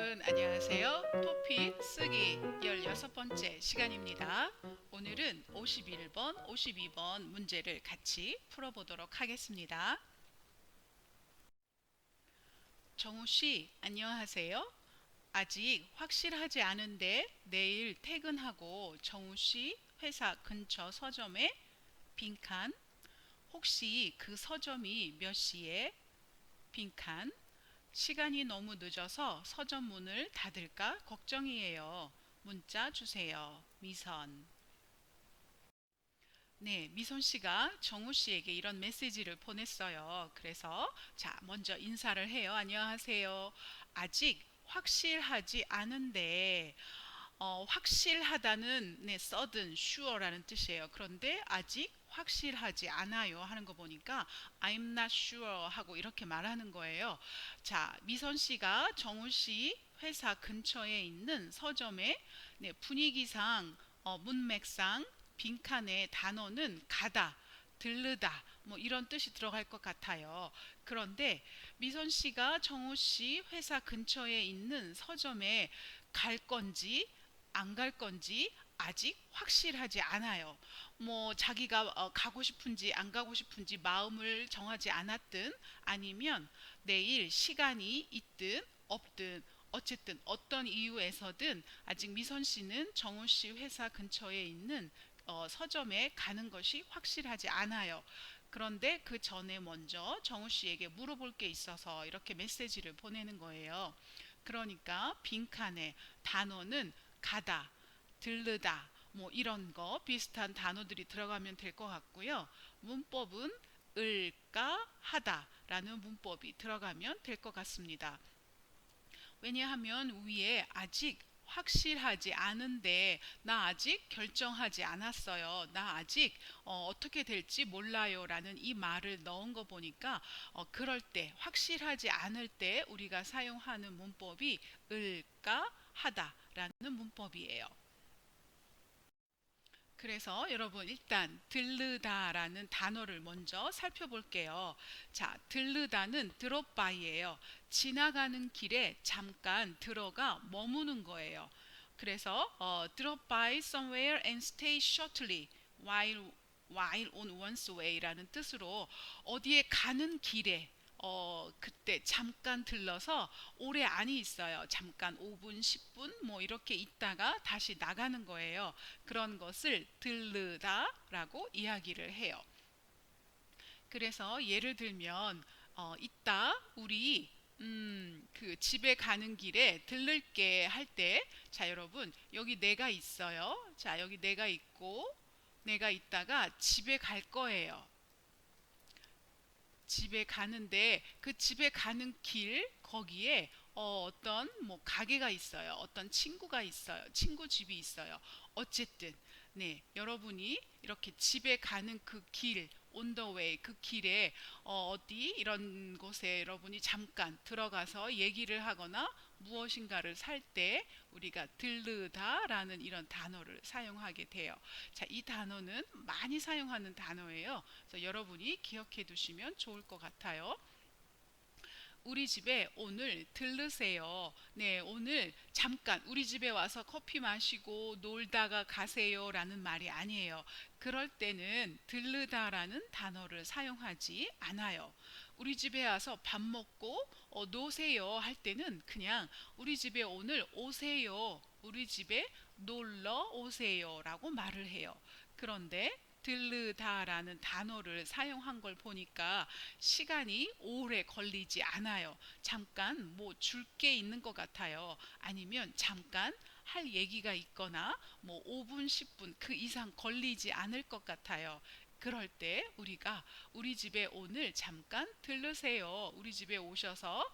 여러분 안녕하세요. 토픽 쓰기 16번째 시간입니다. 오늘은 51번, 52번 문제를 같이 풀어보도록 하겠습니다. 정우씨 안녕하세요. 아직 확실하지 않은데 내일 퇴근하고 정우씨 회사 근처 서점에 빈칸. 혹시 그 서점이 몇 시에? 빈칸. 시간이 너무 늦어서 서점 문을 닫을까 걱정이에요. 문자 주세요. 미선. 네, 미선 씨가 정우 씨에게 이런 메시지를 보냈어요. 그래서 자, 먼저 인사를 해요. 안녕하세요. 아직 확실하지 않은데 확실하다는 네, certain, sure라는 뜻이에요. 그런데 아직 확실하지 않아요 하는 거 보니까 I'm not sure 하고 이렇게 말하는 거예요. 자, 미선 씨가 정우 씨 회사 근처에 있는 서점에 네, 분위기상 문맥상 빈칸의 단어는 가다, 들르다 뭐 이런 뜻이 들어갈 것 같아요. 그런데 미선 씨가 정우 씨 회사 근처에 있는 서점에 갈 건지 안 갈 건지 아직 확실하지 않아요. 뭐 자기가 가고 싶은지 안 가고 싶은지 마음을 정하지 않았든 아니면 내일 시간이 있든 없든 어쨌든 어떤 이유에서든 아직 미선 씨는 정우 씨 회사 근처에 있는 서점에 가는 것이 확실하지 않아요. 그런데 그 전에 먼저 정우 씨에게 물어볼 게 있어서 이렇게 메시지를 보내는 거예요. 그러니까 빈칸에 단어는 가다, 들르다, 뭐 이런 거 비슷한 단어들이 들어가면 될 것 같고요. 문법은 을까 하다라는 문법이 들어가면 될 것 같습니다. 왜냐하면 위에 아직 확실하지 않은데 나 아직 결정하지 않았어요. 나 아직 떻게 될지 몰라요 라는 이 말을 넣은 거 보니까 그럴 때 확실하지 않을 때 우리가 사용하는 문법이 을까 하다라는 문법이에요. 그래서 여러분 일단 들르다라는 단어를 먼저 살펴볼게요. 자, 들르다는 drop by예요. 지나가는 길에 잠깐 들어가 머무는 거예요. 그래서 drop by somewhere and stay shortly while on one's way라는 뜻으로 어디에 가는 길에 그때 잠깐 들러서 오래 안 있어요. 잠깐 5분, 10분 뭐 이렇게 있다가 다시 나가는 거예요. 그런 것을 들르다라고 이야기를 해요. 그래서 예를 들면 이따 우리 그 집에 가는 길에 들를게 할 때, 자 여러분 여기 내가 있어요. 자 여기 내가 있고 내가 있다가 집에 갈 거예요. 집에 가는데 그 집에 가는 길 거기에 어떤 뭐 가게가 있어요. 어떤 친구가 있어요. 친구 집이 있어요. 어쨌든 네, 여러분이 이렇게 집에 가는 그 길, on the way 그 길에 어디 이런 곳에 여러분이 잠깐 들어가서 얘기를 하거나 무엇인가를 살 때 우리가 들르다라는 이런 단어를 사용하게 돼요. 자, 이 단어는 많이 사용하는 단어예요. 그래서 여러분이 기억해 두시면 좋을 것 같아요. 우리 집에 오늘 들르세요. 네, 오늘 잠깐 우리 집에 와서 커피 마시고 놀다가 가세요 라는 말이 아니에요. 그럴 때는 들르다라는 단어를 사용하지 않아요. 우리 집에 와서 밥 먹고 노세요 할 때는 그냥 우리 집에 오늘 오세요. 우리 집에 놀러 오세요 라고 말을 해요. 그런데 들르다라는 단어를 사용한 걸 보니까 시간이 오래 걸리지 않아요. 잠깐 뭐 줄 게 있는 것 같아요. 아니면 잠깐 할 얘기가 있거나 뭐 5분, 10분 그 이상 걸리지 않을 것 같아요. 그럴 때 우리가 우리 집에 오늘 잠깐 들르세요. 우리 집에 오셔서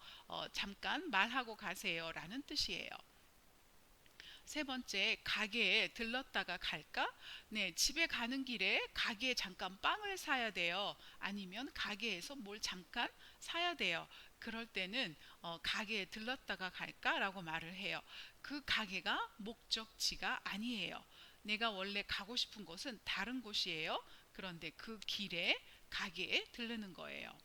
잠깐 말하고 가세요 라는 뜻이에요. 세 번째, 가게에 들렀다가 갈까? 네, 집에 가는 길에 가게에 잠깐 빵을 사야 돼요. 아니면 가게에서 뭘 잠깐 사야 돼요. 그럴 때는 가게에 들렀다가 갈까라고 말을 해요. 그 가게가 목적지가 아니에요. 내가 원래 가고 싶은 곳은 다른 곳이에요. 그런데 그 길에 가게에 들르는 거예요.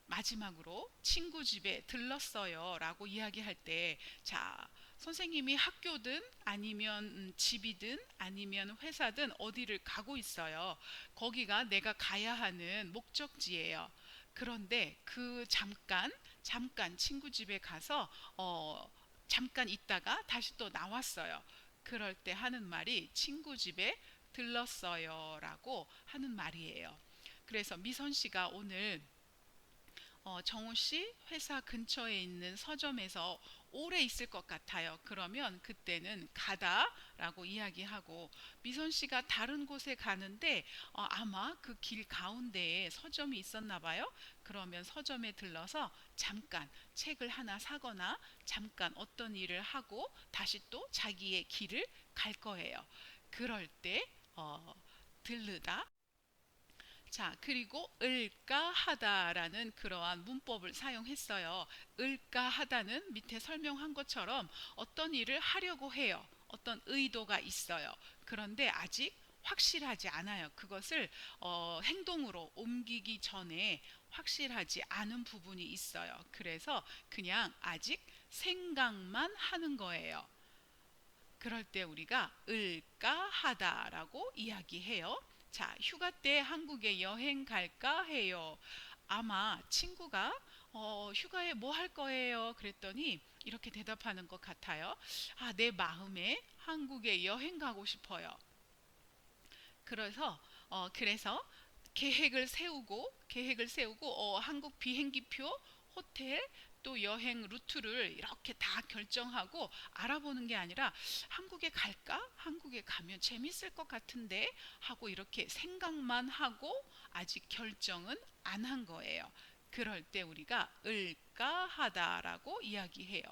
마지막으로 친구 집에 들렀어요 라고 이야기할 때, 자, 선생님이 학교든 아니면 집이든 아니면 회사든 어디를 가고 있어요. 거기가 내가 가야 하는 목적지예요. 그런데 그 잠깐 친구 집에 가서 잠깐 있다가 다시 또 나왔어요. 그럴 때 하는 말이 친구 집에 들렀어요 라고 하는 말이에요. 그래서 미선 씨가 오늘 정우 씨 회사 근처에 있는 서점에서 오래 있을 것 같아요. 그러면 그때는 가다라고 이야기하고, 미선 씨가 다른 곳에 가는데 아마 그 길 가운데에 서점이 있었나 봐요. 그러면 서점에 들러서 잠깐 책을 하나 사거나 잠깐 어떤 일을 하고 다시 또 자기의 길을 갈 거예요. 그럴 때 들르다. 자, 그리고 을까 하다라는 그러한 문법을 사용했어요. 을까 하다는 밑에 설명한 것처럼 어떤 일을 하려고 해요. 어떤 의도가 있어요. 그런데 아직 확실하지 않아요. 그것을 행동으로 옮기기 전에 확실하지 않은 부분이 있어요. 그래서 그냥 아직 생각만 하는 거예요. 그럴 때 우리가 을까 하다라고 이야기해요. 자, 휴가 때 한국에 여행 갈까 해요. 아마 친구가 휴가에 뭐 할 거예요? 그랬더니 이렇게 대답하는 것 같아요. 아, 내 마음에 한국에 여행 가고 싶어요. 그래서 계획을 세우고 한국 비행기표, 호텔, 또 여행 루트를 이렇게 다 결정하고 알아보는 게 아니라 한국에 갈까? 한국에 가면 재밌을 것 같은데 하고 이렇게 생각만 하고 아직 결정은 안 한 거예요. 그럴 때 우리가 을까 하다라고 이야기해요.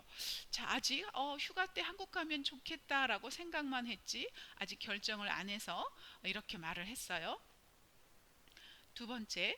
자, 아직 휴가 때 한국 가면 좋겠다라고 생각만 했지 아직 결정을 안 해서 이렇게 말을 했어요. 두 번째,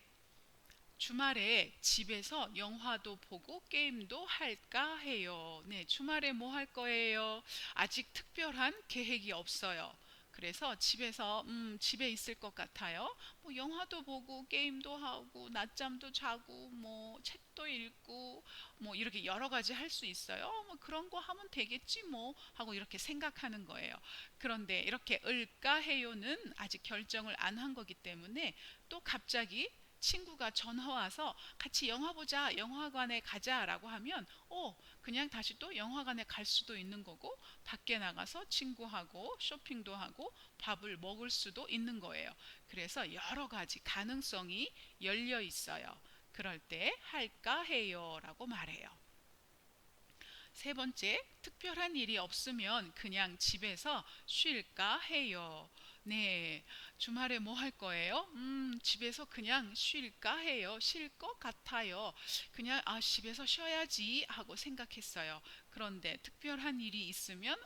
주말에 집에서 영화도 보고 게임도 할까 해요. 네, 주말에 뭐 할 거예요? 아직 특별한 계획이 없어요. 그래서 집에 있을 것 같아요. 뭐 영화도 보고 게임도 하고 낮잠도 자고 뭐 책도 읽고 뭐 이렇게 여러 가지 할 수 있어요. 뭐 그런 거 하면 되겠지 뭐 하고 이렇게 생각하는 거예요. 그런데 이렇게 을까 해요는 아직 결정을 안 한 거기 때문에 또 갑자기 친구가 전화 와서 같이 영화 보자, 영화관에 가자라고 하면 그냥 다시 또 영화관에 갈 수도 있는 거고 밖에 나가서 친구하고 쇼핑도 하고 밥을 먹을 수도 있는 거예요. 그래서 여러 가지 가능성이 열려 있어요. 그럴 때 할까 해요라고 말해요. 세 번째, 특별한 일이 없으면 그냥 집에서 쉴까 해요. 네, 주말에 뭐 할 거예요? 집에서 그냥 쉴까 해요. 쉴 것 같아요. 그냥 집에서 쉬어야지 하고 생각했어요. 그런데 특별한 일이 있으면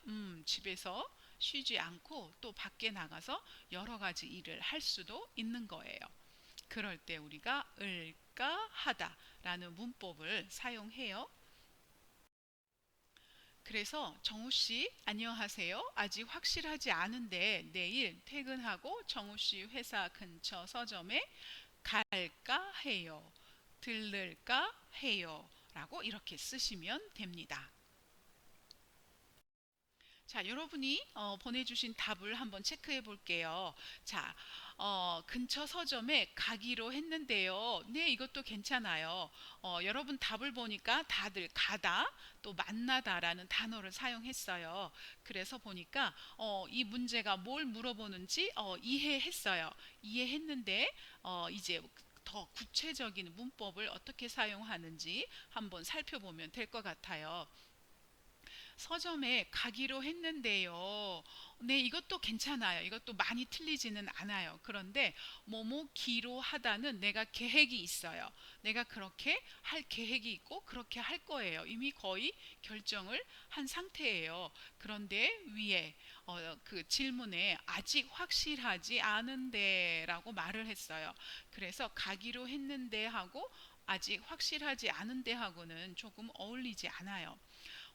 집에서 쉬지 않고 또 밖에 나가서 여러 가지 일을 할 수도 있는 거예요. 그럴 때 우리가 을까 하다라는 문법을 사용해요. 그래서 정우 씨, 안녕하세요. 아직 확실하지 않은데 내일 퇴근하고 정우 씨 회사 근처 서점에 갈까 해요. 들를까 해요. 라고 이렇게 쓰시면 됩니다. 자, 여러분이 보내주신 답을 한번 체크해 볼게요. 자, 근처 서점에 가기로 했는데요. 네, 이것도 괜찮아요. 여러분 답을 보니까 다들 가다, 또 만나다라는 단어를 사용했어요. 그래서 보니까 이 문제가 뭘 물어보는지 이해했어요. 이해했는데 이제 더 구체적인 문법을 어떻게 사용하는지 한번 살펴보면 될 것 같아요. 서점에 가기로 했는데요. 네, 이것도 괜찮아요. 이것도 많이 틀리지는 않아요. 그런데 뭐뭐기로 하다는 내가 계획이 있어요. 내가 그렇게 할 계획이 있고 그렇게 할 거예요. 이미 거의 결정을 한 상태예요. 그런데 위에 그 질문에 아직 확실하지 않은데라고 말을 했어요. 그래서 가기로 했는데 하고 아직 확실하지 않은데 하고는 조금 어울리지 않아요.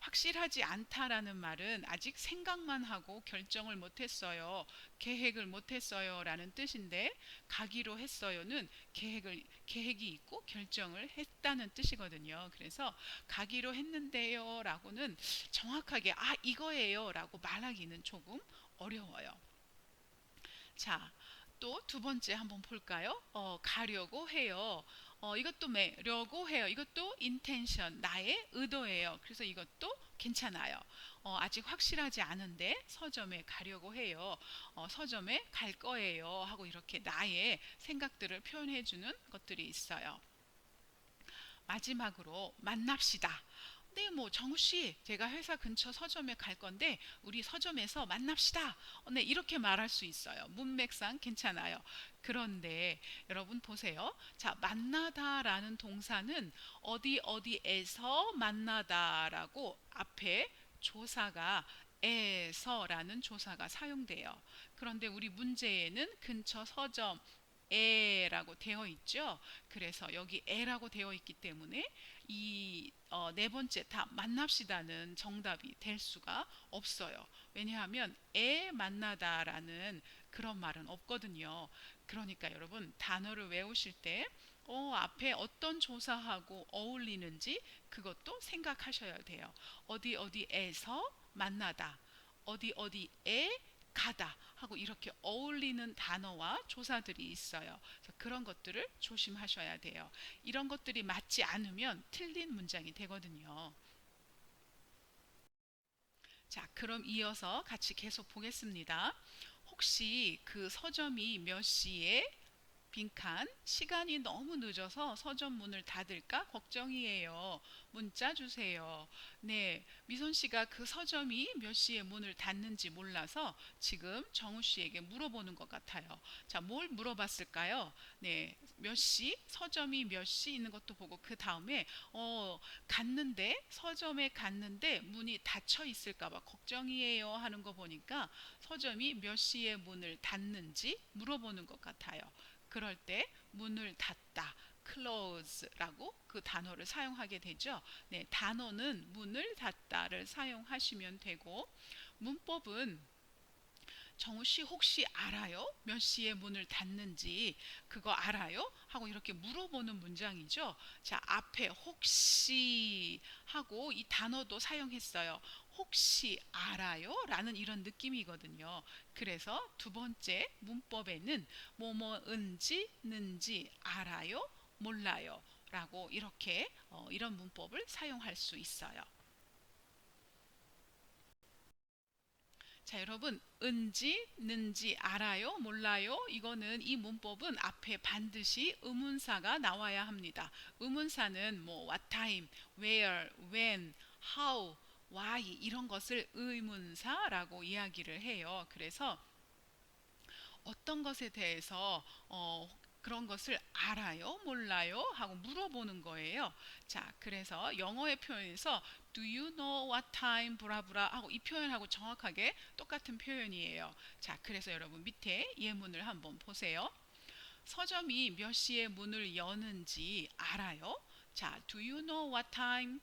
확실하지 않다라는 말은 아직 생각만 하고 결정을 못했어요. 계획을 못했어요. 라는 뜻인데, 가기로 했어요는 계획이 있고 결정을 했다는 뜻이거든요. 그래서 가기로 했는데요. 라고는 정확하게, 이거예요. 라고 말하기는 조금 어려워요. 자, 또 두 번째 한번 볼까요? 가려고 해요. 이것도 매려고 해요. 이것도 intention, 나의 의도예요. 그래서 이것도 괜찮아요. 아직 확실하지 않은데 서점에 가려고 해요. 서점에 갈 거예요. 하고 이렇게 나의 생각들을 표현해 주는 것들이 있어요. 마지막으로 만납시다. 네, 뭐 정우 씨, 제가 회사 근처 서점에 갈 건데 우리 서점에서 만납시다. 네, 이렇게 말할 수 있어요. 문맥상 괜찮아요. 그런데 여러분 보세요. 자, 만나다라는 동사는 어디 어디에서 만나다라고 앞에 조사가 에서라는 조사가 사용돼요. 그런데 우리 문제에는 근처 서점 에라고 되어 있죠. 그래서 여기 에라고 되어 있기 때문에 이 네 번째 다 만납시다는 정답이 될 수가 없어요. 왜냐하면 에 만나다라는 그런 말은 없거든요. 그러니까 여러분 단어를 외우실 때 앞에 어떤 조사하고 어울리는지 그것도 생각하셔야 돼요. 어디 어디에서 만나다, 어디 어디에 가다 하고 이렇게 어울리는 단어와 조사들이 있어요. 그래서 그런 것들을 조심하셔야 돼요. 이런 것들이 맞지 않으면 틀린 문장이 되거든요. 자, 그럼 이어서 같이 계속 보겠습니다. 혹시 그 서점이 몇 시에 빈칸 시간이 너무 늦어서 서점 문을 닫을까 걱정이에요. 문자 주세요. 네, 미선 씨가 그 서점이 몇 시에 문을 닫는지 몰라서 지금 정우 씨에게 물어보는 것 같아요. 자, 뭘 물어봤을까요? 네, 몇 시? 서점이 몇 시 있는 것도 보고 그 다음에 갔는데 서점에 갔는데 문이 닫혀 있을까 봐 걱정이에요 하는 거 보니까 서점이 몇 시에 문을 닫는지 물어보는 것 같아요. 그럴 때 문을 닫다, close라고 그 단어를 사용하게 되죠. 네, 단어는 문을 닫다를 사용하시면 되고 문법은 정우 씨 혹시 알아요? 몇 시에 문을 닫는지 그거 알아요? 하고 이렇게 물어보는 문장이죠. 자, 앞에 혹시 하고 이 단어도 사용했어요. 혹시 알아요? 라는 이런 느낌이거든요. 그래서 두 번째 문법에는 뭐뭐은지 는지 알아요? 몰라요? 라고 이렇게 이런 문법을 사용할 수 있어요. 자, 여러분, 은지, 는지 알아요? 몰라요? 이거는 이 문법은 앞에 반드시 의문사가 나와야 합니다. 의문사는 뭐 what time, where, when, how, why 이런 것을 의문사라고 이야기를 해요. 그래서 어떤 것에 대해서 그런 것을 알아요? 몰라요? 하고 물어보는 거예요. 자, 그래서 영어의 표현에서 Do you know what time? 브라브라 하고 이 표현하고 정확하게 똑같은 표현이에요. 자, 그래서 여러분 밑에 예문을 한번 보세요. 서점이 몇 시에 문을 여는지 알아요? 자, do you know what time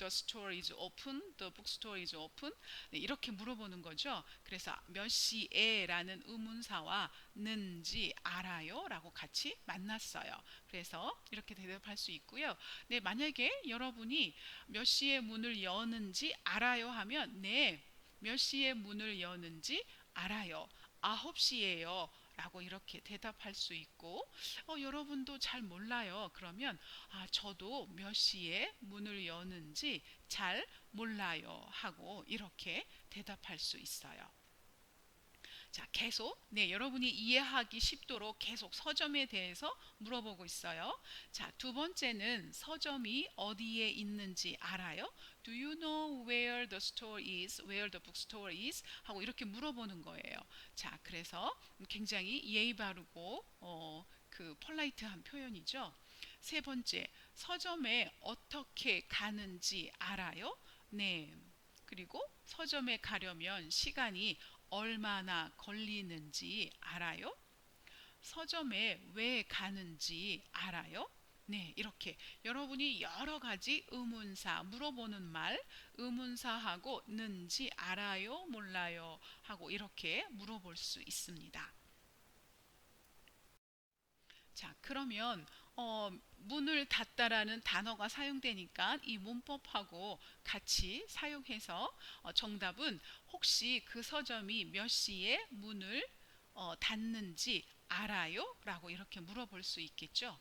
the store is open? The bookstore is open? 네, 이렇게 물어보는 거죠. 그래서 몇 시에라는 의문사와 는지 알아요? 라고 같이 만났어요. 그래서 이렇게 대답할 수 있고요. 네, 만약에 여러분이 몇 시에 문을 여는지 알아요 하면 네, 몇 시에 문을 여는지 알아요. 9시예요. 라고 이렇게 대답할 수 있고 여러분도 잘 몰라요. 그러면 저도 몇 시에 문을 여는지 잘 몰라요 하고 이렇게 대답할 수 있어요. 자, 계속 여러분이 이해하기 쉽도록 계속 서점에 대해서 물어보고 있어요. 자, 두 번째는 서점이 어디에 있는지 알아요? Do you know where the store is? Where the bookstore is? 하고 이렇게 물어보는 거예요. 자, 그래서 굉장히 예의 바르고 그 폴라이트한 표현이죠. 세 번째, 서점에 어떻게 가는지 알아요? 네. 그리고 서점에 가려면 시간이 얼마나 걸리는지 알아요? 서점에 왜 가는지 알아요? 네, 이렇게 여러분이 여러 가지 의문사, 물어보는 말, 의문사하고 는지 알아요, 몰라요 하고 이렇게 물어볼 수 있습니다. 자, 그러면 문을 닫다라는 단어가 사용되니까 이 문법하고 같이 사용해서 정답은 혹시 그 서점이 몇 시에 문을 닫는지 알아요? 라고 이렇게 물어볼 수 있겠죠.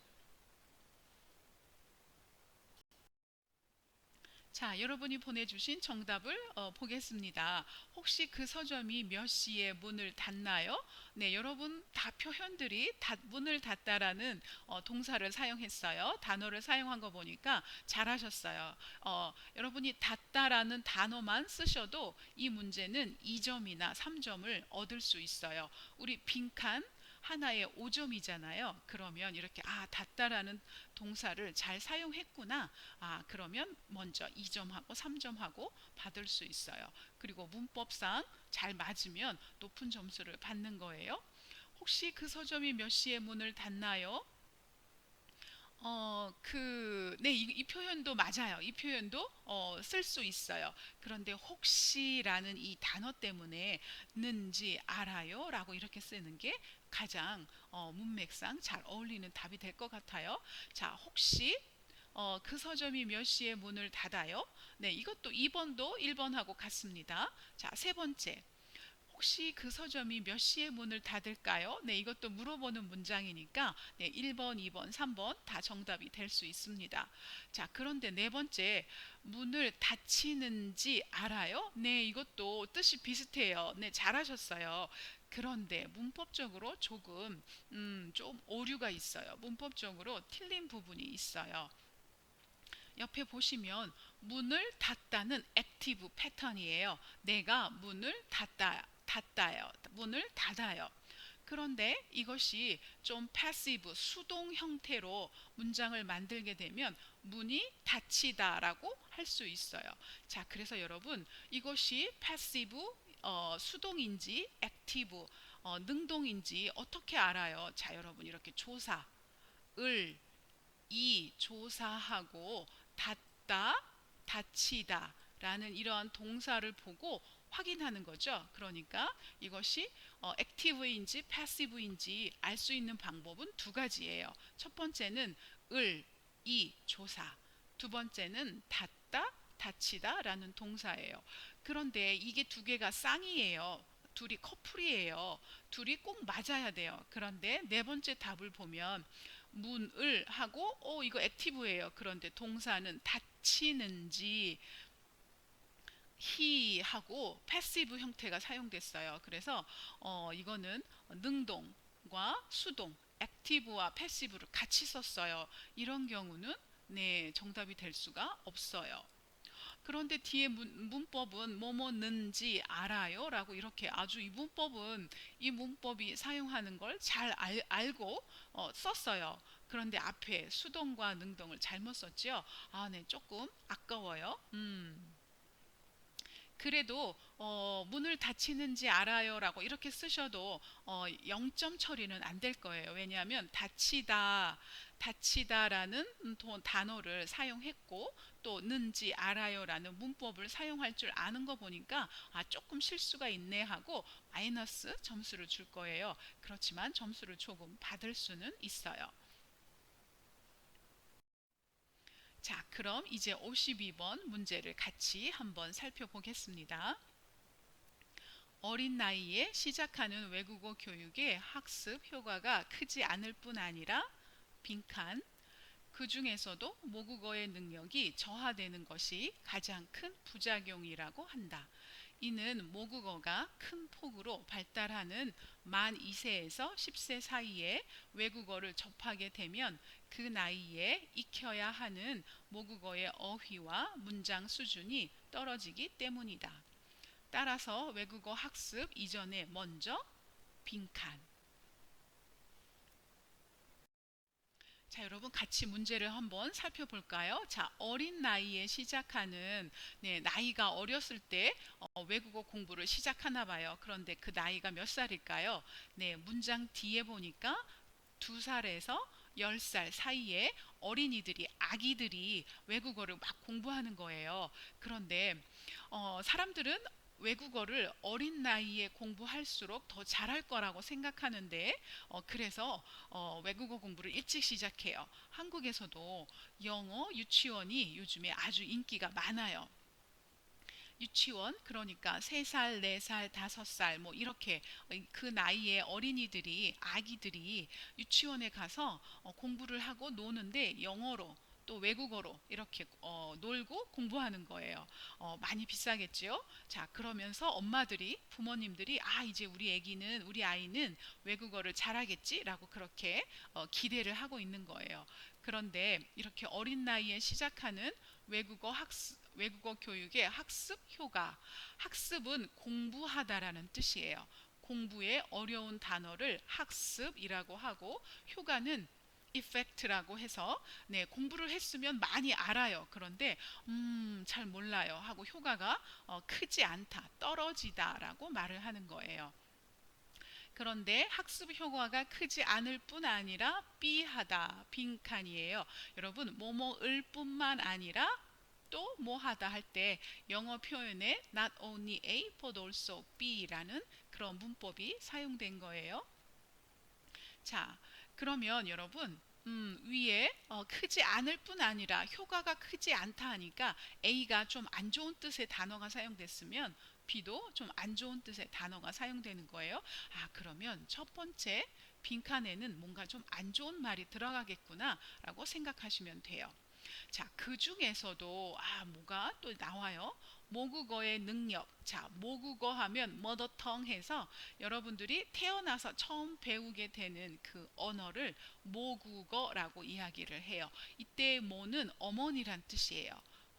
자, 여러분이 보내주신 정답을 보겠습니다. 혹시 그 서점이 몇 시에 문을 닫나요? 네, 여러분 다 표현들이 문을 닫다라는 동사를 사용했어요. 단어를 사용한 거 보니까 잘하셨어요. 여러분이 닫다라는 단어만 쓰셔도 이 문제는 2점이나 3점을 얻을 수 있어요. 우리 빈칸 하나에 5점이잖아요. 그러면 이렇게 닫다라는 동사를 잘 사용했구나. 그러면 먼저 2점하고 3점하고 받을 수 있어요. 그리고 문법상 잘 맞으면 높은 점수를 받는 거예요. 혹시 그 서점이 몇 시에 문을 닫나요? 네, 이 표현도 맞아요. 이 표현도 쓸 수 있어요. 그런데 혹시라는 이 단어 때문에 는지 알아요? 라고 이렇게 쓰는 게 가장 문맥상 잘 어울리는 답이 될 것 같아요. 자, 혹시 그 서점이 몇 시에 문을 닫아요? 네, 이것도 2번도 1번하고 같습니다. 자, 세 번째. 혹시 그 서점이 몇 시에 문을 닫을까요? 네, 이것도 물어보는 문장이니까 네, 1번, 2번, 3번 다 정답이 될 수 있습니다. 자, 그런데 네 번째, 문을 닫히는지 알아요? 네, 이것도 뜻이 비슷해요. 네, 잘하셨어요. 그런데 문법적으로 조금 좀 오류가 있어요. 문법적으로 틀린 부분이 있어요. 옆에 보시면 문을 닫다는 액티브 패턴이에요. 내가 문을 닫아요. 문을 닫아요. 그런데 이것이 좀 패시브, 수동 형태로 문장을 만들게 되면 문이 닫히다라고 할 수 있어요. 자, 그래서 여러분 이것이 패시브, 수동인지 액티브, 능동인지 어떻게 알아요? 자, 여러분 이렇게 조사, 을, 이 조사하고 닫다, 닫히다 라는 이러한 동사를 보고 확인하는 거죠. 그러니까 이것이 액티브인지 패시브인지 알 수 있는 방법은 두 가지예요. 첫 번째는 을, 이 조사. 두 번째는 닫다, 닫히다 라는 동사예요. 그런데 이게 두 개가 쌍이에요. 둘이 커플이에요. 둘이 꼭 맞아야 돼요. 그런데 네 번째 답을 보면 문을 하고 이거 액티브예요. 그런데 동사는 닫히는지 he 하고 패시브 형태가 사용됐어요. 그래서 이거는 능동과 수동, 액티브와 패시브를 같이 썼어요. 이런 경우는 네, 정답이 될 수가 없어요. 그런데 뒤에 문법은 뭐뭐는지 알아요? 라고 이렇게 아주 이 문법이 사용하는 걸 잘 알고 썼어요. 그런데 앞에 수동과 능동을 잘못 썼죠? 네, 조금 아까워요. 그래도 문을 닫히는지 알아요라고 이렇게 쓰셔도 0점 처리는 안 될 거예요. 왜냐하면 닫히다라는 단어를 사용했고 또 는지 알아요라는 문법을 사용할 줄 아는 거 보니까 조금 실수가 있네 하고 마이너스 점수를 줄 거예요. 그렇지만 점수를 조금 받을 수는 있어요. 자, 그럼 이제 52번 문제를 같이 한번 살펴보겠습니다. 어린 나이에 시작하는 외국어 교육의 학습 효과가 크지 않을 뿐 아니라 빈칸 그 중에서도 모국어의 능력이 저하되는 것이 가장 큰 부작용이라고 한다. 이는 모국어가 큰 폭으로 발달하는 만 2세에서 10세 사이에 외국어를 접하게 되면 그 나이에 익혀야 하는 모국어의 어휘와 문장 수준이 떨어지기 때문이다. 따라서 외국어 학습 이전에 먼저 빈칸. 자, 여러분 같이 문제를 한번 살펴볼까요? 자, 어린 나이에 시작하는 네, 나이가 어렸을 때 외국어 공부를 시작하나 봐요. 그런데 그 나이가 몇 살일까요? 네, 문장 뒤에 보니까 2살에서 10살 사이에 어린이들이, 아기들이 외국어를 막 공부하는 거예요. 그런데 사람들은 외국어를 어린 나이에 공부할수록 더 잘할 거라고 생각하는데, 그래서 외국어 공부를 일찍 시작해요. 한국에서도 영어 유치원이 요즘에 아주 인기가 많아요. 유치원, 그러니까 3살, 4살, 5살 뭐 이렇게 그 나이에 어린이들이, 아기들이 유치원에 가서 공부를 하고 노는데, 영어로 또 외국어로 이렇게 놀고 공부하는 거예요. 많이 비싸겠지요? 자, 그러면서 엄마들이, 부모님들이, 아, 이제 우리 아이는 외국어를 잘하겠지라고 그렇게 기대를 하고 있는 거예요. 그런데 이렇게 어린 나이에 시작하는 외국어 교육의 학습 효과. 학습은 공부하다라는 뜻이에요. 공부의 어려운 단어를 학습이라고 하고, 효과는 effect라고 해서, 네, 공부를 했으면 많이 알아요. 그런데 잘 몰라요 하고, 효과가 크지 않다, 떨어지다라고 말을 하는 거예요. 그런데 학습 효과가 크지 않을 뿐 아니라 B하다, 빈칸이에요. 여러분, 뭐뭐을 뿐만 아니라 또 뭐하다 할 때 영어 표현에 not only A but also B라는 그런 문법이 사용된 거예요. 자, 그러면 여러분, 위에 크지 않을 뿐 아니라 효과가 크지 않다 하니까 A가 좀 안 좋은 뜻의 단어가 사용됐으면 B도 좀 안 좋은 뜻의 단어가 사용되는 거예요. 아, 그러면 첫 번째 빈칸에는 뭔가 좀 안 좋은 말이 들어가겠구나 라고 생각하시면 돼요. 자, 그 중에서도 뭐가 또 나와요? 모국어의 능력. 자, 모국어 하면 머더텅 해서 여러분들이 태어나서 처음 배우게 되는 그 언어를 모국어라고 이야기를 해요. 이때 모는 어머니란 뜻이에요.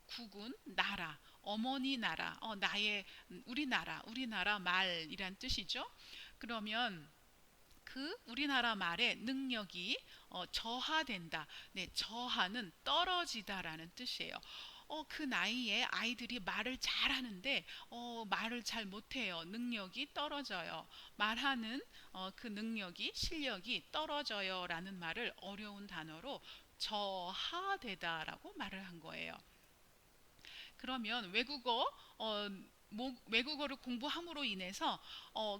국은 나라, 어머니 나라, 나의 우리나라 말이란 뜻이죠. 그러면 그 우리나라 말의 능력이 저하된다. 네, 저하는 떨어지다라는 뜻이에요. 그 나이에 아이들이 말을 잘하는데 말을 잘 못해요. 능력이 떨어져요. 말하는 그 능력이, 실력이 떨어져요라는 말을 어려운 단어로 저하되다라고 말을 한 거예요. 그러면 외국어를 공부함으로 인해서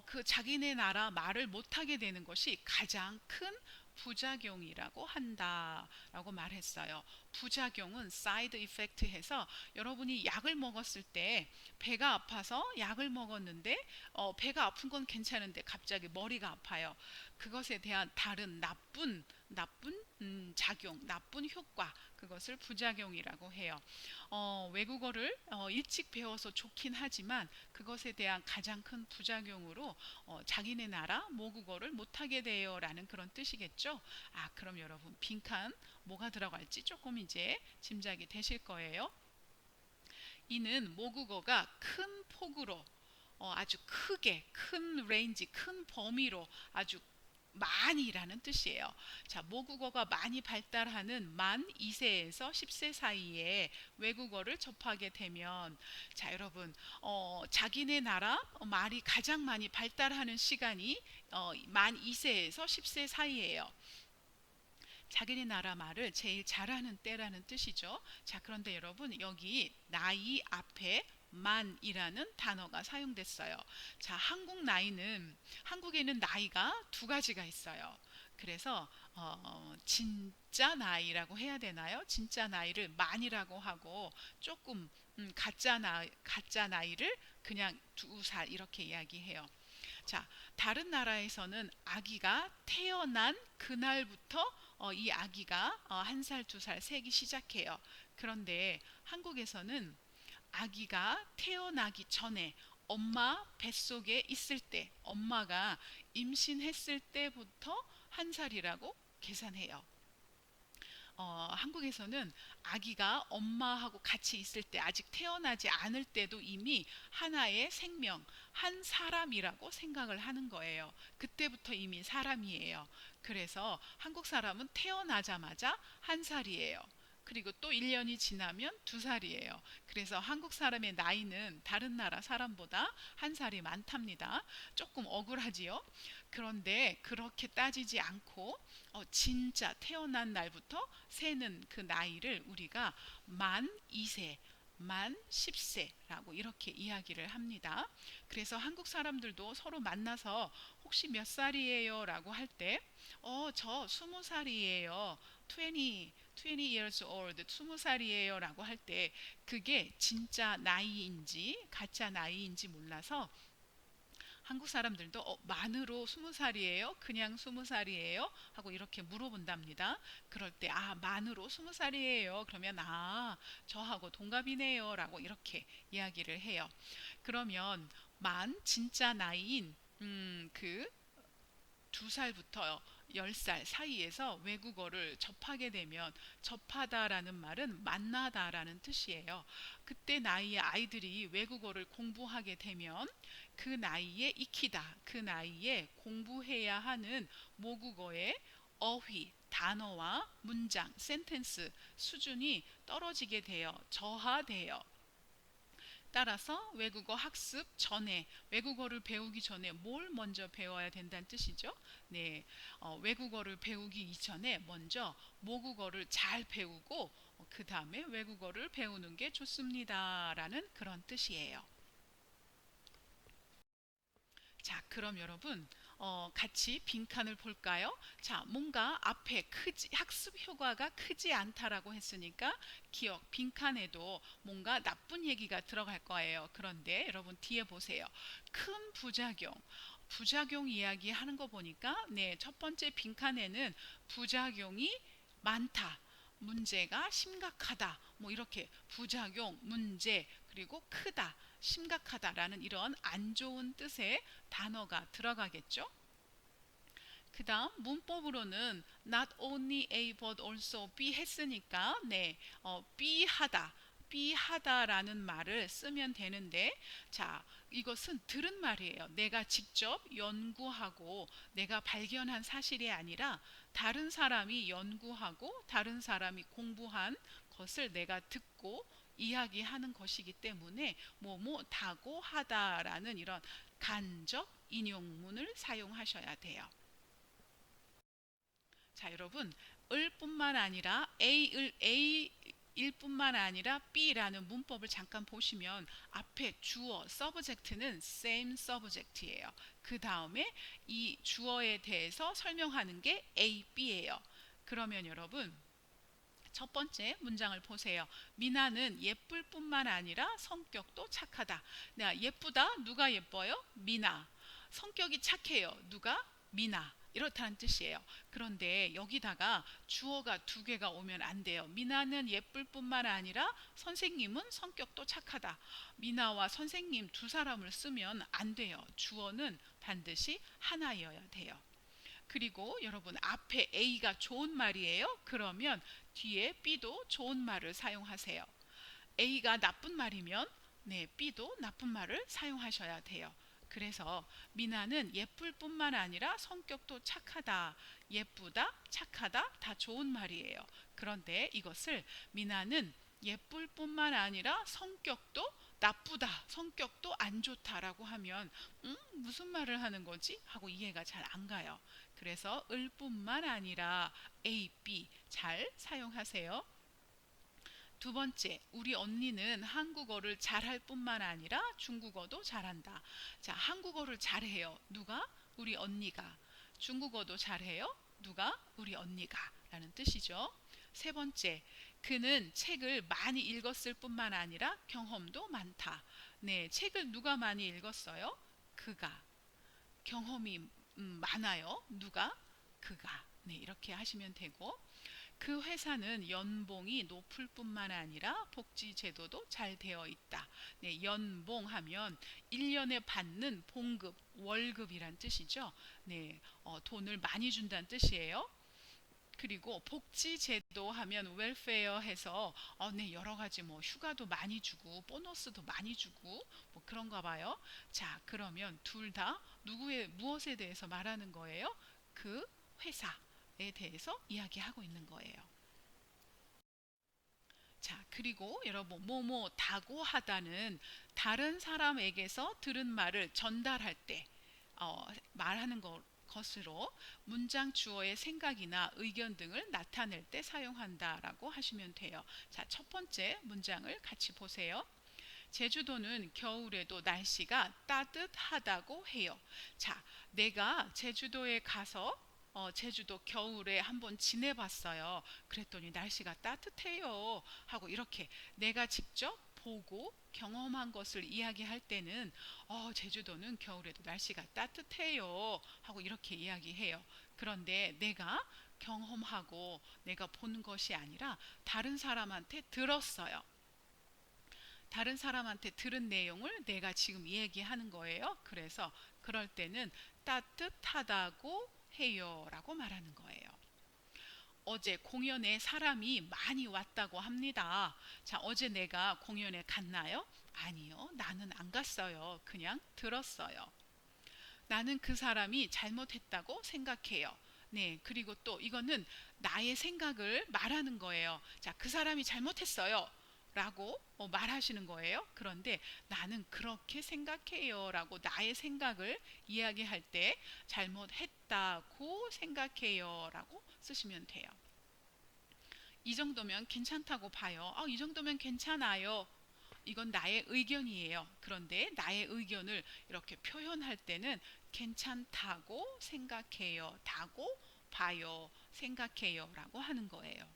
그 자기네 나라 말을 못하게 되는 것이 가장 큰 부작용이라고 한다라고 말했어요. 부작용은 사이드 이펙트 해서, 여러분이 약을 먹었을 때 배가 아파서 약을 먹었는데 배가 아픈 건 괜찮은데 갑자기 머리가 아파요. 그것에 대한 다른 나쁜 작용, 나쁜 효과, 그것을 부작용이라고 해요. 외국어를 일찍 배워서 좋긴 하지만 그것에 대한 가장 큰 부작용으로 자기네 나라 모국어를 못하게 돼요라는 그런 뜻이겠죠. 아, 그럼 여러분, 빈칸 뭐가 들어갈지 조금 이제 짐작이 되실 거예요. 이는 모국어가 큰 폭으로, 아주 크게, 큰 레인지, 큰 범위로 아주 많이라는 뜻이에요. 자, 모국어가 많이 발달하는 만 2세에서 10세 사이에 외국어를 접하게 되면, 자, 여러분, 자기네 나라 말이 가장 많이 발달하는 시간이 만 2세에서 10세 사이예요. 자기네 나라 말을 제일 잘하는 때라는 뜻이죠. 자, 그런데 여러분, 여기 나이 앞에 만이라는 단어가 사용됐어요. 자, 한국에는 나이가 두 가지가 있어요. 그래서 진짜 나이라고 해야 되나요? 진짜 나이를 만이라고 하고, 조금 가짜 나이를 그냥 2살 이렇게 이야기해요. 자, 다른 나라에서는 아기가 태어난 그날부터 이 아기가 1살, 2살 세기 시작해요. 그런데 한국에서는 아기가 태어나기 전에 엄마 뱃속에 있을 때, 엄마가 임신했을 때부터 1살이라고 계산해요. 한국에서는 아기가 엄마하고 같이 있을 때, 아직 태어나지 않을 때도 이미 하나의 생명, 한 사람이라고 생각을 하는 거예요. 그때부터 이미 사람이에요. 그래서 한국 사람은 태어나자마자 1살이에요. 그리고 또 1년이 지나면 2살이에요. 그래서 한국 사람의 나이는 다른 나라 사람보다 1살이 많답니다. 조금 억울하지요? 그런데 그렇게 따지지 않고 진짜 태어난 날부터 세는 그 나이를 우리가 만 2세, 만 10세라고 이렇게 이야기를 합니다. 그래서 한국 사람들도 서로 만나서 혹시 몇 살이에요? 라고 할 때, 저 20살이에요. 20 years old, 20살이에요. 라고 할 때, 그게 진짜 나이인지, 가짜 나이인지 몰라서 한국 사람들도 만으로 20살이에요? 그냥 20살이에요? 하고 이렇게 물어본답니다. 그럴 때 만으로 20살이에요. 그러면 저하고 동갑이네요. 라고 이렇게 이야기를 해요. 그러면 만 진짜 나이인 그 2살부터 10살 사이에서 외국어를 접하게 되면 접하다라는 말은 만나다라는 뜻이에요. 그때 나이에 아이들이 외국어를 공부하게 되면 그 나이에 익히다, 그 나이에 공부해야 하는 모국어의 어휘, 단어와 문장, 센텐스 수준이 떨어지게 돼요. 저하돼요. 따라서 외국어 학습 전에 외국어를 배우기 전에 뭘 먼저 배워야 된다는 뜻이죠. 네, 외국어를 배우기 이전에 먼저 모국어를 잘 배우고 그 다음에 외국어를 배우는 게 좋습니다라는 그런 뜻이에요. 자, 그럼 여러분 같이 빈칸을 볼까요? 자, 뭔가 앞에 학습 효과가 크지 않다라고 했으니까 기억 빈칸에도 뭔가 나쁜 얘기가 들어갈 거예요. 그런데 여러분 뒤에 보세요. 큰 부작용 이야기 하는 거 보니까 네, 첫 번째 빈칸에는 부작용이 많다. 문제가 심각하다. 뭐 이렇게 부작용, 문제, 그리고 크다, 심각하다라는 이런 안 좋은 뜻의 단어가 들어가겠죠. 그 다음 문법으로는 not only A but also B 했으니까 네, B 하다, B 하다라는 말을 쓰면 되는데 자, 이것은 들은 말이에요. 내가 직접 연구하고 내가 발견한 사실이 아니라 다른 사람이 연구하고 다른 사람이 공부한 것을 내가 듣고 이야기하는 것이기 때문에 뭐뭐 다고 하다라는 이런 간접 인용문을 사용하셔야 돼요. 자, 여러분, 을 뿐만 아니라 A일 뿐만 아니라 B라는 문법을 잠깐 보시면 앞에 주어, subject는 same subject예요. 그 다음에 이 주어에 대해서 설명하는 게 A, B예요. 그러면 여러분, 첫 번째 문장을 보세요. 미나는 예쁠 뿐만 아니라 성격도 착하다. 네, 예쁘다. 누가 예뻐요? 미나. 성격이 착해요. 누가? 미나. 이렇다는 뜻이에요. 그런데 여기다가 주어가 두 개가 오면 안 돼요. 미나는 예쁠 뿐만 아니라 선생님은 성격도 착하다. 미나와 선생님 두 사람을 쓰면 안 돼요. 주어는 반드시 하나여야 돼요. 그리고 여러분 앞에 A가 좋은 말이에요. 그러면 뒤에 B도 좋은 말을 사용하세요. A가 나쁜 말이면 네, B도 나쁜 말을 사용하셔야 돼요. 그래서 미나는 예쁠 뿐만 아니라 성격도 착하다, 예쁘다, 착하다 다 좋은 말이에요. 그런데 이것을 미나는 예쁠 뿐만 아니라 성격도 나쁘다, 성격도 안 좋다라고 하면 무슨 말을 하는 거지? 하고 이해가 잘 안 가요. 그래서 을 뿐만 아니라 A, B 잘 사용하세요. 두 번째, 우리 언니는 한국어를 잘할 뿐만 아니라 중국어도 잘한다. 자, 한국어를 잘해요. 누가? 우리 언니가. 중국어도 잘해요. 누가? 우리 언니가. 라는 뜻이죠. 세 번째, 그는 책을 많이 읽었을 뿐만 아니라 경험도 많다. 네, 책을 누가 많이 읽었어요? 그가. 경험이 많아요. 누가? 그가. 네, 이렇게 하시면 되고 그 회사는 연봉이 높을 뿐만 아니라 복지 제도도 잘 되어 있다. 네, 연봉하면 1년에 받는 봉급, 월급이란 뜻이죠. 네, 돈을 많이 준다는 뜻이에요. 그리고 복지 제도 하면 웰페어 해서 네, 여러 가지 뭐 휴가도 많이 주고 보너스도 많이 주고 뭐 그런가 봐요. 자, 그러면 둘 다 누구의 무엇에 대해서 말하는 거예요? 그 회사에 대해서 이야기하고 있는 거예요. 자, 그리고 여러분, 뭐뭐 다고 하다는 다른 사람에게서 들은 말을 전달할 때 말하는 것으로 문장 주어의 생각이나 의견 등을 나타낼 때 사용한다라고 하시면 돼요. 자, 첫 번째 문장을 같이 보세요. 제주도는 겨울에도 날씨가 따뜻하다고 해요. 자, 내가 제주도에 가서 제주도 겨울에 한번 지내봤어요. 그랬더니 날씨가 따뜻해요. 하고 이렇게 내가 직접 보고 경험한 것을 이야기할 때는 제주도는 겨울에도 날씨가 따뜻해요. 하고 이렇게 이야기해요. 그런데 내가 경험하고 내가 본 것이 아니라 다른 사람한테 들었어요. 다른 사람한테 들은 내용을 내가 지금 얘기하는 거예요. 그래서 그럴 때는 따뜻하다고 해요 라고 말하는 거예요. 어제 공연에 사람이 많이 왔다고 합니다. 자, 어제 내가 공연에 갔나요? 아니요. 나는 안 갔어요. 그냥 들었어요. 나는 그 사람이 잘못했다고 생각해요. 네, 그리고 또 이거는 나의 생각을 말하는 거예요. 자, 그 사람이 잘못했어요. 라고 말하시는 거예요. 그런데 나는 그렇게 생각해요. 라고 나의 생각을 이야기할 때 잘못했다고 생각해요. 라고 쓰시면 돼요. 이 정도면 괜찮다고 봐요. 이 정도면 괜찮아요. 이건 나의 의견이에요. 그런데 나의 의견을 이렇게 표현할 때는 괜찮다고 생각해요. 다고 봐요. 생각해요. 라고 하는 거예요.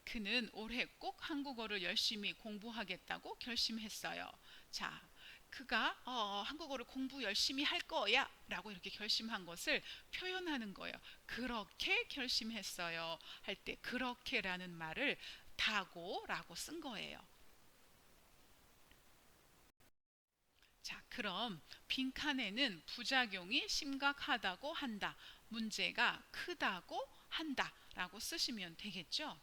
그는 올해 꼭 한국어를 열심히 공부하겠다고 결심했어요. 자, 그가 한국어를 공부 열심히 할 거야 라고 이렇게 결심한 것을 표현하는 거예요. 그렇게 결심했어요 할 때 그렇게라는 말을 다고 라고 쓴 거예요. 자, 그럼 빈칸에는 부작용이 심각하다고 한다, 문제가 크다고 한다 라고 쓰시면 되겠죠.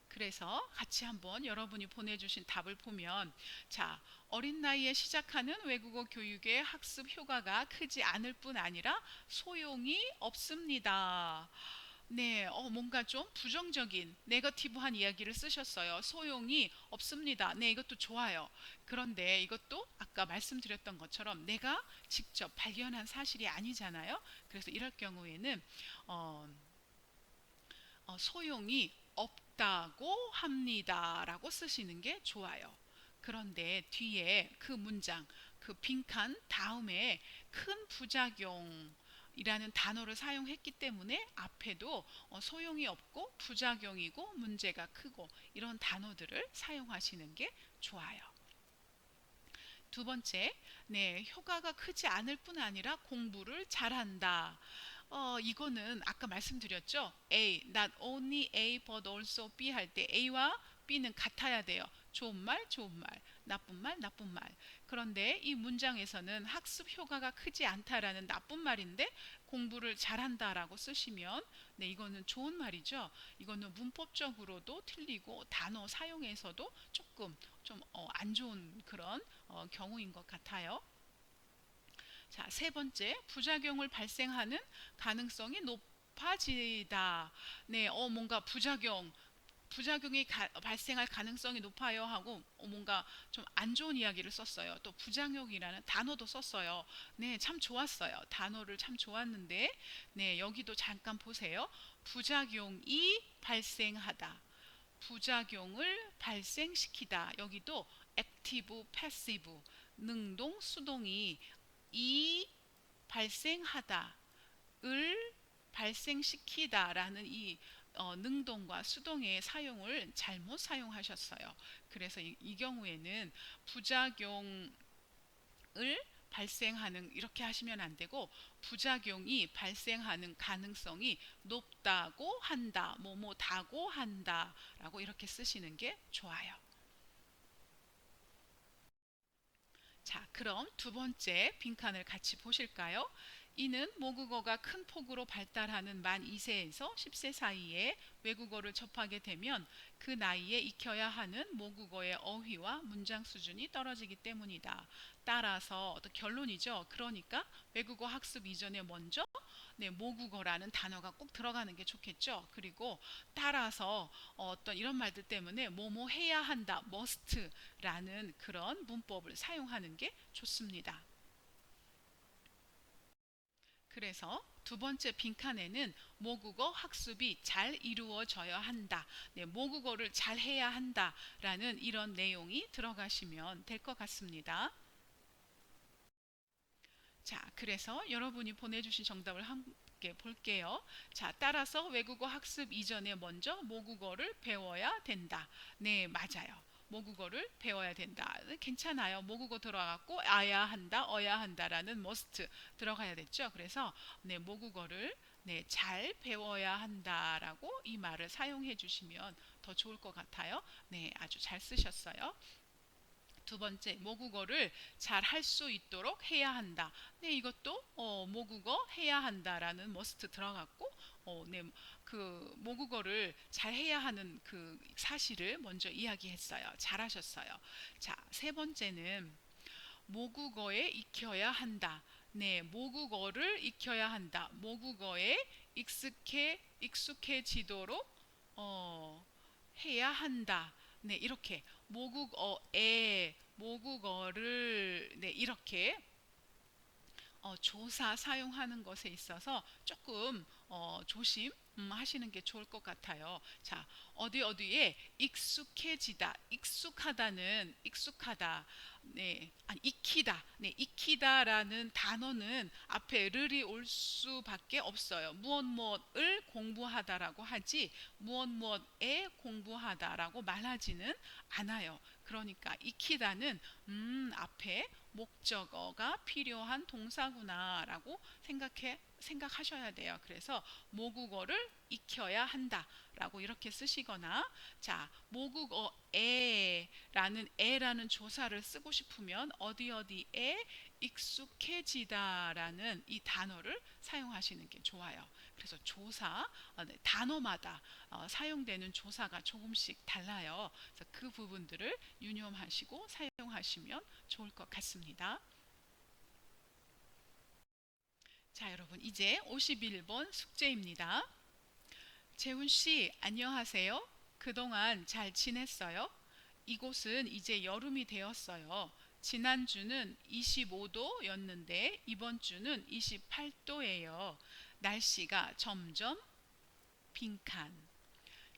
그래서 같이 한번 여러분이 보내주신 답을 보면, 자, 어린 나이에 시작하는 외국어 교육의 학습 효과가 크지 않을 뿐 아니라 소용이 없습니다. 네, 뭔가 좀 부정적인, 네거티브한 이야기를 쓰셨어요. 소용이 없습니다. 네, 이것도 좋아요. 그런데 이것도 아까 말씀드렸던 것처럼 내가 직접 발견한 사실이 아니잖아요. 그래서 이럴 경우에는 어, 소용이 없다고 합니다. 라고 쓰시는 게 좋아요. 그런데 뒤에 그 문장, 그 빈칸 다음에 큰 부작용 이라는 단어를 사용했기 때문에 앞에도 소용이 없고 부작용이고 문제가 크고 이런 단어들을 사용하시는 게 좋아요. 두 번째, 네, 효과가 크지 않을 뿐 아니라 공부를 잘한다. 이거는 아까 말씀드렸죠. A, not only A but also B 할 때 A와 B는 같아야 돼요. 좋은 말, 좋은 말, 나쁜 말, 나쁜 말. 그런데 이 문장에서는 학습 효과가 크지 않다라는 나쁜 말인데 공부를 잘한다라고 쓰시면 네, 이거는 좋은 말이죠. 이거는 문법적으로도 틀리고 단어 사용에서도 조금 좀 안 좋은 그런 경우인 것 같아요. 자, 세 번째, 부작용을 발생하는 가능성이 높아지다. 네, 뭔가 부작용이 발생할 가능성이 높아요 하고 뭔가 좀 안 좋은 이야기를 썼어요. 또 부작용이라는 단어도 썼어요. 네, 참 좋았어요. 단어를 참 좋았는데, 네, 여기도 잠깐 보세요. 부작용이 발생하다. 부작용을 발생시키다. 여기도 액티브, 패시브, 능동, 수동이 이 발생하다, 을 발생시키다라는 이 능동과 수동의 사용을 잘못 사용하셨어요. 그래서 이 경우에는 부작용을 발생하는 이렇게 하시면 안 되고 부작용이 발생하는 가능성이 높다고 한다, 뭐뭐다고 한다라고 이렇게 쓰시는 게 좋아요. 자, 그럼 두 번째 빈칸을 같이 보실까요? 이는 모국어가 큰 폭으로 발달하는 만 2세에서 10세 사이에 외국어를 접하게 되면 그 나이에 익혀야 하는 모국어의 어휘와 문장 수준이 떨어지기 때문이다. 따라서 어떤 결론이죠. 그러니까 외국어 학습 이전에 먼저 네, 모국어라는 단어가 꼭 들어가는 게 좋겠죠. 그리고 따라서 어떤 이런 말들 때문에 뭐뭐 해야 한다, must라는 그런 문법을 사용하는 게 좋습니다. 그래서 두 번째 빈칸에는 모국어 학습이 잘 이루어져야 한다. 네, 모국어를 잘 해야 한다라는 이런 내용이 들어가시면 될 것 같습니다. 자, 그래서 여러분이 보내주신 정답을 함께 볼게요. 자, 따라서 외국어 학습 이전에 먼저 모국어를 배워야 된다. 네, 맞아요. 모국어를 배워야 된다. 괜찮아요. 모국어 들어갔고 아야 한다, 어야 한다라는 must 들어가야 됐죠. 그래서 네, 모국어를 네, 잘 배워야 한다라고 이 말을 사용해 주시면 더 좋을 것 같아요. 네, 아주 잘 쓰셨어요. 두 번째, 모국어를 잘 할 수 있도록 해야 한다. 네, 이것도 모국어 해야 한다라는 must 들어갔고, 네, 그 모국어를 잘 해야 하는 그 사실을 먼저 이야기했어요. 잘하셨어요. 자, 세 번째는 모국어에 익혀야 한다. 네, 모국어를 익혀야 한다. 모국어에 익숙해지도록 해야 한다. 네, 이렇게 모국어를 네, 이렇게 조사 사용하는 것에 있어서 조금 조심 하시는 게 좋을 것 같아요. 자, 어디에 익숙해지다, 익숙하다, 네, 아니 익히다, 네, 익히다라는 단어는 앞에 를이 올 수밖에 없어요. 무엇을 공부하다라고 하지 무엇에 공부하다라고 말하지는 않아요. 그러니까 익히다는 앞에 목적어가 필요한 동사구나라고 생각하셔야 돼요. 그래서 모국어를 익혀야 한다라고 이렇게 쓰시거나, 자, 모국어에라는 에라는 조사를 쓰고 싶으면 어디에 익숙해지다라는 이 단어를 사용하시는 게 좋아요. 그래서 조사, 네, 단어마다 사용되는 조사가 조금씩 달라요. 그래서 그 부분들을 유념하시고 사용하시면 좋을 것 같습니다. 자, 여러분, 이제 51번 숙제입니다. 재훈 씨, 안녕하세요. 그동안 잘 지냈어요? 이곳은 이제 여름이 되었어요. 지난주는 25도였는데 이번 주는 28도예요. 날씨가 점점 빈칸.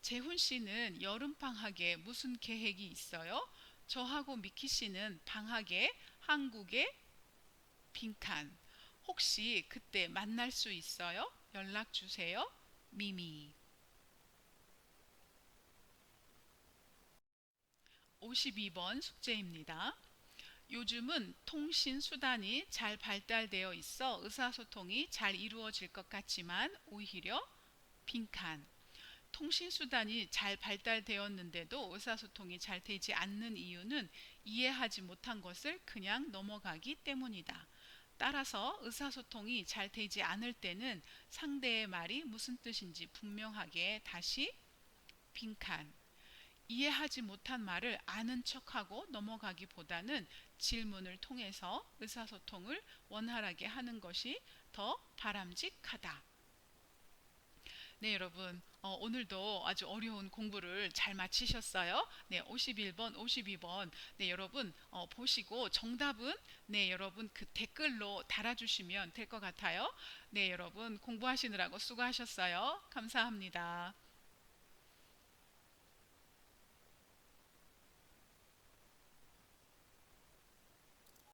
재훈 씨는 여름 방학에 무슨 계획이 있어요? 저하고 미키 씨는 방학에 한국에 빈칸. 혹시 그때 만날 수 있어요? 연락 주세요. 미미. 52번 숙제입니다. 요즘은 통신 수단이 잘 발달되어 있어 의사소통이 잘 이루어질 것 같지만 오히려 빈칸. 통신수단이 잘 발달되었는데도 의사소통이 잘 되지 않는 이유는 이해하지 못한 것을 그냥 넘어가기 때문이다. 따라서 의사소통이 잘 되지 않을 때는 상대의 말이 무슨 뜻인지 분명하게 다시 빈칸. 이해하지 못한 말을 아는 척하고 넘어가기보다는 질문을 통해서 의사소통을 원활하게 하는 것이 더 바람직하다. 네, 여러분. 오늘도 아주 어려운 공부를 잘 마치셨어요. 네, 51번, 52번. 네, 여러분, 보시고 정답은 네, 여러분 그 댓글로 달아주시면 될 것 같아요. 네, 여러분 공부하시느라고 수고하셨어요. 감사합니다.